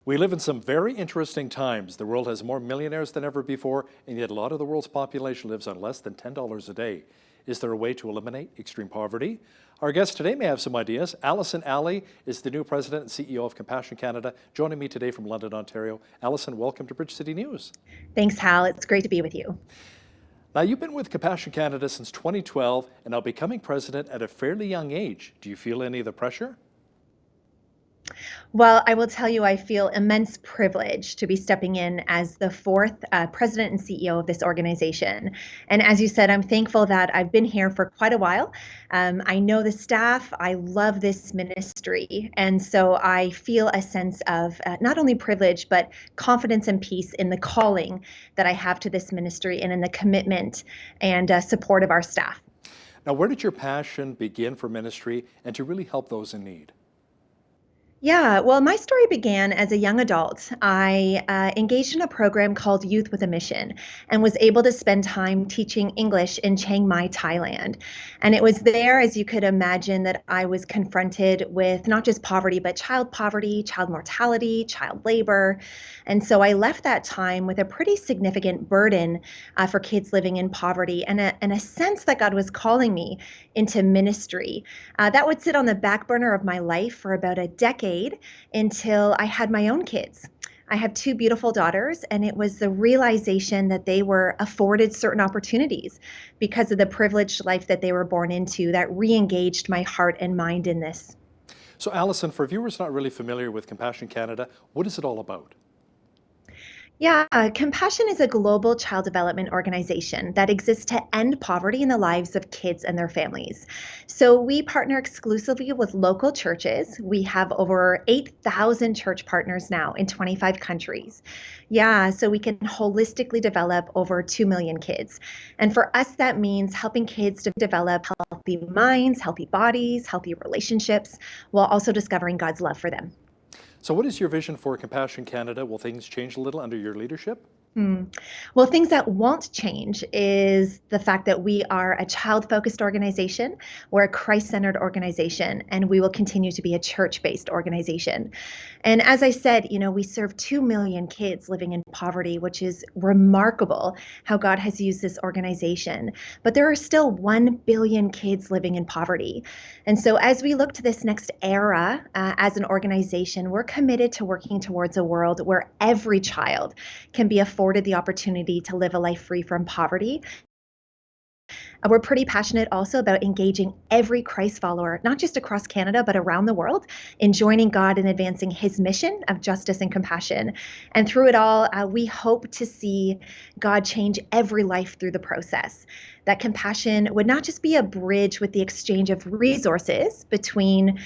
We live in some very interesting times. The world has more millionaires than ever before, and yet a lot of the world's population lives on less than $10 a day. Is there a way to eliminate extreme poverty? Our guest today may have some ideas. Allison is the new president and CEO of Compassion Canada, joining me today from London, Ontario. Allison, welcome to Bridge City News. Thanks, Hal. It's great to be with you. Now, you've been with Compassion Canada since 2012 and now becoming president at a fairly young age. Do you feel any of the pressure? Well, I will tell you, I feel immense privilege to be stepping in as the fourth president and CEO of this organization. And as you said, I'm thankful that I've been here for quite a while. I know the staff, I love this ministry. And so I feel a sense of not only privilege, but confidence and peace in the calling that I have to this ministry and in the commitment and support of our staff. Now, where did your passion begin for ministry and to really help those in need? Yeah, well, my story began as a young adult. I engaged in a program called Youth with a Mission and was able to spend time teaching English in Chiang Mai, Thailand. And it was there, as you could imagine, that I was confronted with not just poverty, but poverty, child mortality, child labor. And so I left that time with a pretty significant burden for kids living in poverty and a sense that God was calling me into ministry. That would sit on the back burner of my life for about a decade until I had my own kids. I have two beautiful daughters, and it was the realization that they were afforded certain opportunities because of the privileged life that they were born into that re-engaged my heart and mind in this. So, Allison, for viewers not really familiar with Compassion Canada, what is it all about? Yeah, Compassion is a global child development organization that exists to end poverty in the lives of kids and their families. So we partner exclusively with local churches. We have over 8,000 church partners now in 25 countries. Yeah, so we can holistically develop over 2 million kids. And for us, that means helping kids to develop healthy minds, healthy bodies, healthy relationships, while also discovering God's love for them. So what is your vision for Compassion Canada? Will things change a little under your leadership? Well, things that won't change is the fact that we are a child-focused organization. We're a Christ-centered organization, and we will continue to be a church-based organization. And as I said, we serve 2 million kids living in poverty, which is remarkable how God has used this organization. But there are still 1 billion kids living in poverty. And so as we look to this next era as an organization, we're committed to working towards a world where every child can be afforded the opportunity to live a life free from poverty. We're pretty passionate also about engaging every Christ follower, not just across Canada, but around the world, in joining God in advancing his mission of justice and compassion. And through it all, we hope to see God change every life through the process. That compassion would not just be a bridge with the exchange of resources between,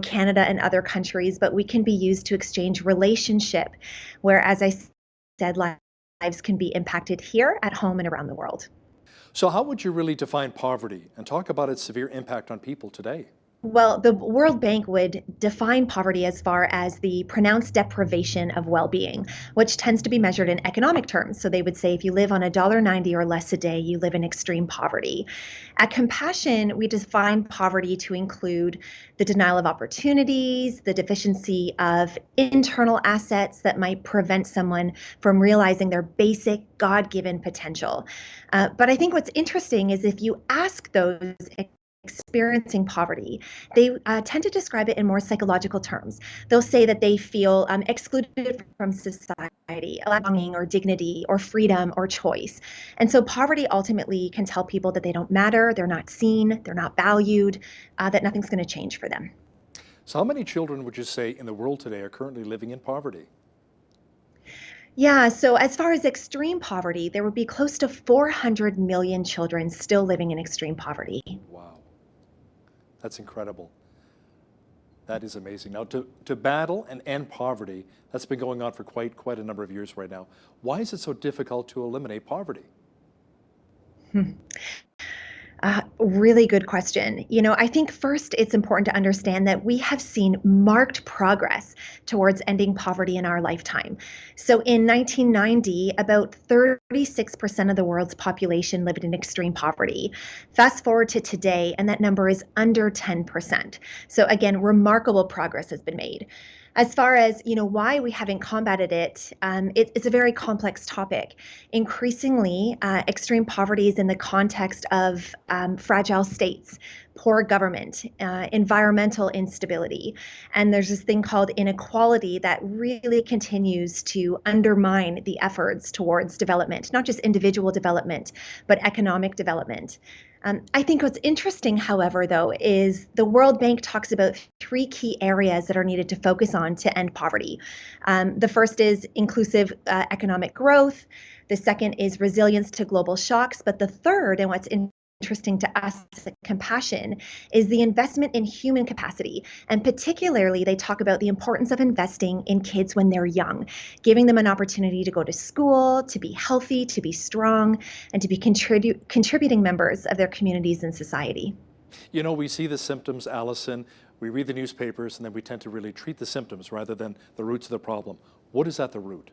Canada and other countries, but we can be used to exchange relationship, where, as I said, lives can be impacted here at home and around the world. So how would you really define poverty and talk about its severe impact on people today? Well, the World Bank would define poverty as far as the pronounced deprivation of well-being, which tends to be measured in economic terms. So they would say if you live on $1.90 or less a day, you live in extreme poverty. At Compassion, we define poverty to include the denial of opportunities, the deficiency of internal assets that might prevent someone from realizing their basic God-given potential. But I think what's interesting is if you ask those experiencing poverty, they tend to describe it in more psychological terms. They'll say that they feel excluded from society, belonging or dignity or freedom or choice. And so poverty ultimately can tell people that they don't matter, they're not seen, they're not valued, that nothing's going to change for them. So how many children would you say in the world today are currently living in poverty? Yeah, so as far as extreme poverty, there would be close to 400 million children still living in extreme poverty. Wow. That's incredible. That is amazing. Now, to battle and end poverty, that's been going on for quite a number of years right now. Why is it so difficult to eliminate poverty? Really good question. I think first it's important to understand that we have seen marked progress towards ending poverty in our lifetime. So in 1990, about 36% of the world's population lived in extreme poverty. Fast forward to today, and that number is under 10%. So again, remarkable progress has been made. As far as why we haven't combated it, it's a very complex topic. Increasingly, extreme poverty is in the context of fragile states, poor government, environmental instability, and there's this thing called inequality that really continues to undermine the efforts towards development, not just individual development, but economic development. I think what's interesting, however, though, is the World Bank talks about three key areas that are needed to focus on to end poverty. The first is inclusive economic growth. The second is resilience to global shocks. But the third, and what's interesting to us at Compassion, is the investment in human capacity. And particularly, they talk about the importance of investing in kids when they're young, giving them an opportunity to go to school, to be healthy, to be strong, and to be contributing members of their communities and society. We see the symptoms, Allison. We read the newspapers, and then we tend to really treat the symptoms rather than the roots of the problem. What is at the root?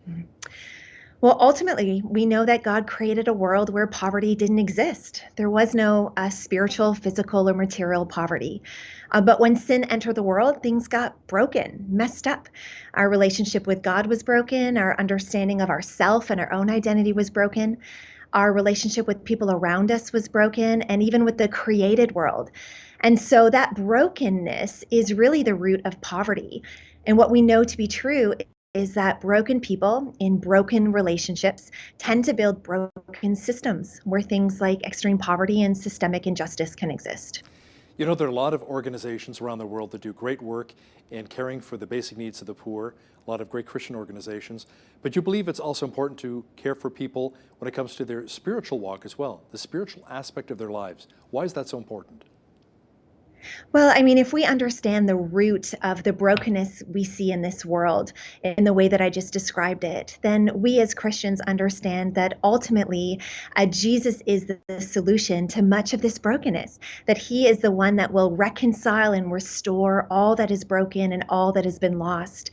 Mm-hmm. Well, ultimately, we know that God created a world where poverty didn't exist. There was no spiritual, physical, or material poverty. But when sin entered the world, things got broken, messed up. Our relationship with God was broken. Our understanding of ourself and our own identity was broken. Our relationship with people around us was broken, and even with the created world. And so that brokenness is really the root of poverty. And what we know to be true is that broken people in broken relationships tend to build broken systems where things like extreme poverty and systemic injustice can exist. There are a lot of organizations around the world that do great work in caring for the basic needs of the poor, a lot of great Christian organizations. But you believe it's also important to care for people when it comes to their spiritual walk as well, the spiritual aspect of their lives. Why is that so important? Well, I mean, if we understand the root of the brokenness we see in this world in the way that I just described it, then we as Christians understand that ultimately Jesus is the solution to much of this brokenness, that he is the one that will reconcile and restore all that is broken and all that has been lost.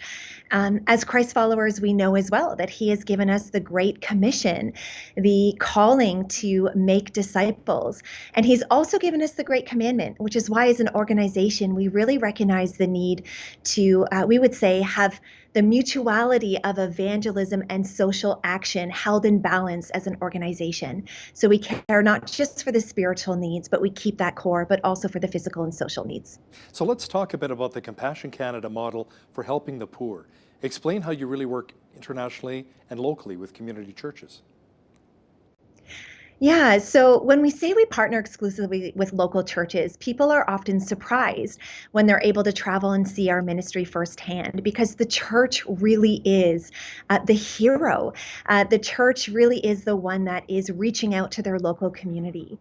As Christ followers, we know as well that he has given us the Great Commission, the calling to make disciples. And he's also given us the Great Commandment, which is why as an organization, we really recognize the need to, we would say, have the mutuality of evangelism and social action held in balance as an organization. So we care not just for the spiritual needs, but we keep that core, but also for the physical and social needs. So let's talk a bit about the Compassion Canada model for helping the poor. Explain how you really work internationally and locally with community churches. Yeah, so when we say we partner exclusively with local churches, people are often surprised when they're able to travel and see our ministry firsthand because the church really is the hero. The church really is the one that is reaching out to their local community.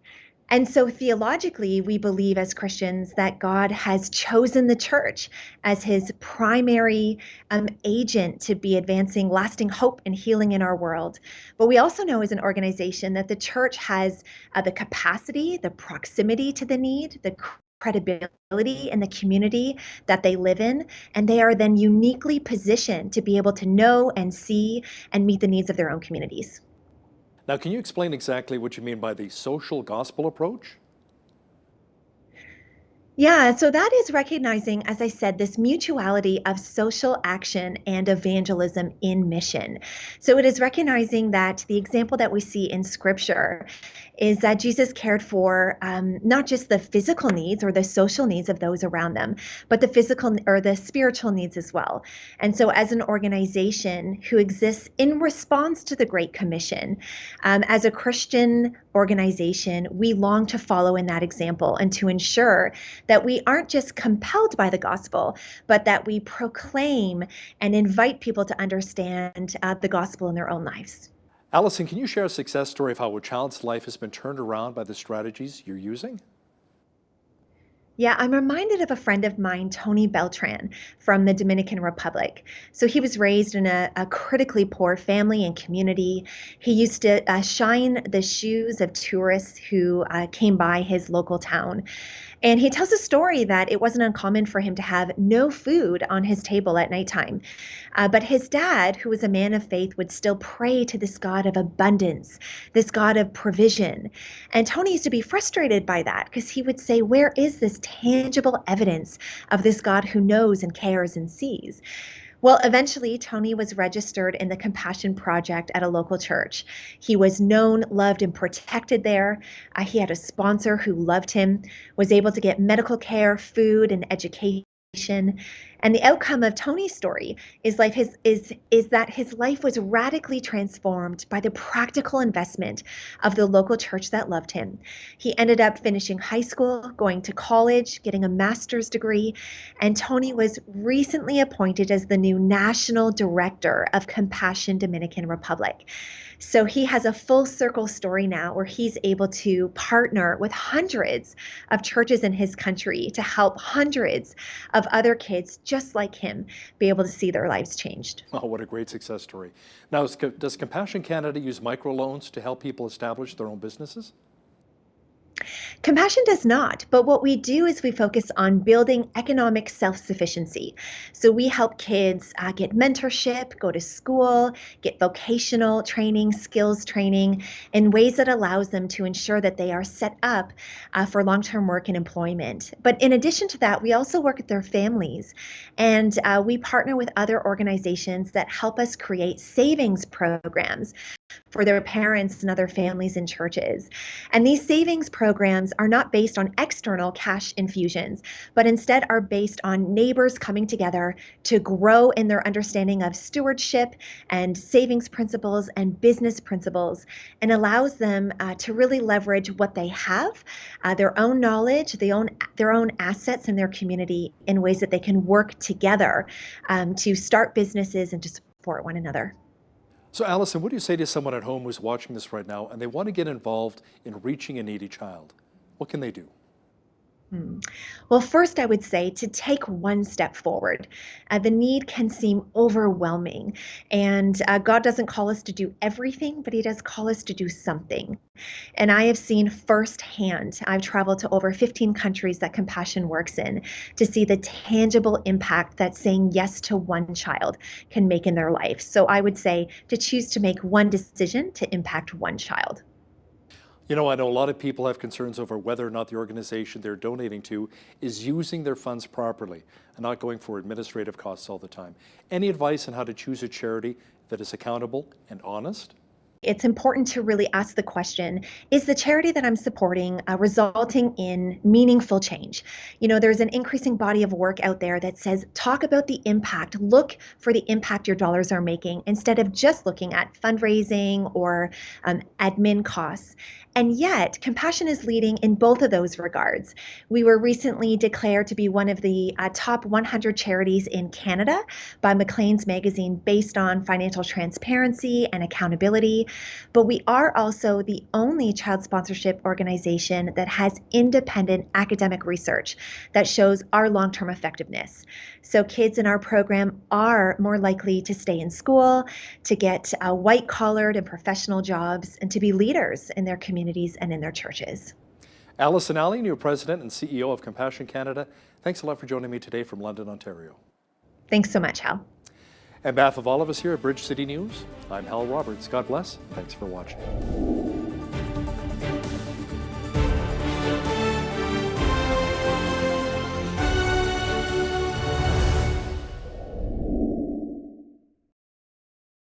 And so theologically, we believe as Christians that God has chosen the church as his primary agent to be advancing lasting hope and healing in our world. But we also know as an organization that the church has the capacity, the proximity to the need, the credibility in the community that they live in, and they are then uniquely positioned to be able to know and see and meet the needs of their own communities. Now, can you explain exactly what you mean by the social gospel approach? Yeah, so that is recognizing, as I said, this mutuality of social action and evangelism in mission. So it is recognizing that the example that we see in scripture is that Jesus cared for not just the physical needs or the social needs of those around them, but the physical or the spiritual needs as well. And so, as an organization who exists in response to the Great Commission, as a Christian organization, we long to follow in that example and to ensure that we aren't just compelled by the gospel, but that we proclaim and invite people to understand the gospel in their own lives. Allison, can you share a success story of how a child's life has been turned around by the strategies you're using? Yeah, I'm reminded of a friend of mine, Tony Beltran from the Dominican Republic. So he was raised in a critically poor family and community. He used to shine the shoes of tourists who came by his local town. And he tells a story that it wasn't uncommon for him to have no food on his table at nighttime. But his dad, who was a man of faith, would still pray to this God of abundance, this God of provision. And Tony used to be frustrated by that because he would say, where is this tangible evidence of this God who knows and cares and sees? Well, eventually, Tony was registered in the Compassion Project at a local church. He was known, loved, and protected there. He had a sponsor who loved him, was able to get medical care, food, and education. And the outcome of Tony's story is that his life was radically transformed by the practical investment of the local church that loved him. He ended up finishing high school, going to college, getting a master's degree, and Tony was recently appointed as the new national director of Compassion Dominican Republic. So he has a full circle story now where he's able to partner with hundreds of churches in his country to help hundreds of other kids just like him be able to see their lives changed. Oh, what a great success story. Now, does Compassion Canada use microloans to help people establish their own businesses? Compassion does not, but what we do is we focus on building economic self-sufficiency. So we help kids get mentorship, go to school, get vocational training, skills training in ways that allows them to ensure that they are set up for long-term work and employment. But in addition to that, we also work with their families, and we partner with other organizations that help us create savings programs for their parents and other families in churches. And these savings programs are not based on external cash infusions, but instead are based on neighbors coming together to grow in their understanding of stewardship and savings principles and business principles, and allows them to really leverage what they have, their own knowledge, their own assets in their community in ways that they can work together to start businesses and to support one another. So, Allison, what do you say to someone at home who's watching this right now and they want to get involved in reaching a needy child? What can they do? Hmm. Well, first, I would say to take one step forward. The need can seem overwhelming, and God doesn't call us to do everything, but He does call us to do something. And I have seen firsthand, I've traveled to over 15 countries that Compassion works in, to see the tangible impact that saying yes to one child can make in their life. So I would say to choose to make one decision to impact one child. You know, I know a lot of people have concerns over whether or not the organization they're donating to is using their funds properly and not going for administrative costs all the time. Any advice on how to choose a charity that is accountable and honest? It's important to really ask the question, is the charity that I'm supporting resulting in meaningful change? You know, there's an increasing body of work out there that says, talk about the impact, look for the impact your dollars are making instead of just looking at fundraising or admin costs. And yet, Compassion is leading in both of those regards. We were recently declared to be one of the top 100 charities in Canada by Maclean's magazine based on financial transparency and accountability. But we are also the only child sponsorship organization that has independent academic research that shows our long-term effectiveness. So kids in our program are more likely to stay in school, to get white-collared and professional jobs, and to be leaders in their communities and in their churches. Allison Alley, new president and CEO of Compassion Canada, thanks a lot for joining me today from London, Ontario. Thanks so much, Hal. On behalf of all of us here at Bridge City News, I'm Hal Roberts. God bless. Thanks for watching.